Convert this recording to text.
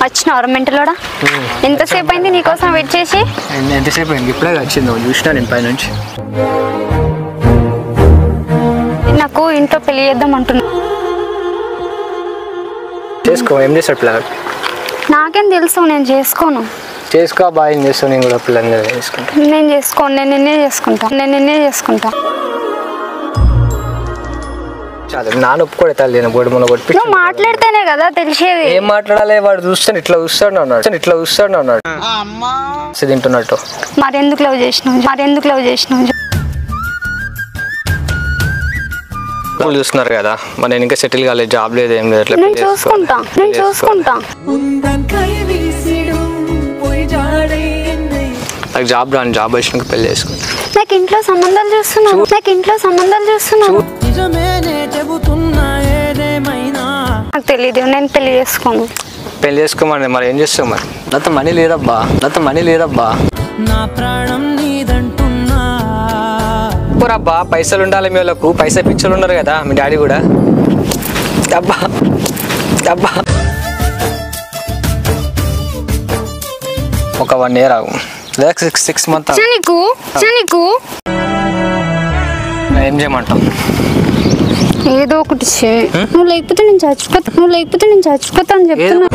వచ్చినావు మెంటలోడా? ఎంతసేపు అయింది నీకోసం వెయిట్ చేసి? ఎంతసేపు అయింది? ఇప్పుడే వచ్చింది, చూసినా నేను పైనుంచి. నాకు ఇంట్లో పెళ్లి చేద్దాం అంటున్నా. చేసుకో, ఏం చేస్తాడు పిల్లలు? నాకేం తెలుసు, నేను చేసుకోను. చేసుకో బాగా, ఏం చేస్తావు? నేను కూడా పిల్లల్ని చేసుకుంటా. నేను చేసుకోను, నేను నిన్నే చేసుకుంటా. చాలు, నాన్న ఒప్పుకోడే తల్లి, నేను బోడి మొన్న కొట్టి. నువ్వు మాట్లాడితేనే కదా తెలిసేది. ఏం మాట్లాడాలి? వాడు చూస్తాను ఇట్లా చూస్తాడు అన్నాడు తింటున్నట్టు. మరెందుకు లవ్ చేసినావు? చూస్తున్నారు కదా, మరి నేను ఇంకా సెటిల్ కాలేదు, జాబ్ లేదు, ఏం లేదు. నేను చూసుకుంటా. నాకు జాబ్ రాను, జాబ్ వచ్చినాక పెళ్లి చేసుకుంటా. నాకు ఇంట్లో సంబంధాలు చూస్తున్నావు. నాకు తెలియదు, నేను పెళ్లి చేసుకోను. పెళ్లి చేసుకోమని మరి ఏం చేస్తావు? మరి నాతో మనీ లేదబ్బా. నా ప్రాణం నీదంటున్నా. అబ్బా పైసలు ఉండాలి మీ వాళ్ళకు, పైసా పిచ్చలు ఉన్నారు కదా మీ డాడీ కూడా. అబ్బా ఒక 1 year ఆగు, 6 months. ఏం చేయమంటావు? ఏదో ఒకటి నువ్వు లేకపోతే నేను చచ్చిపోతా అని చెప్తున్నా.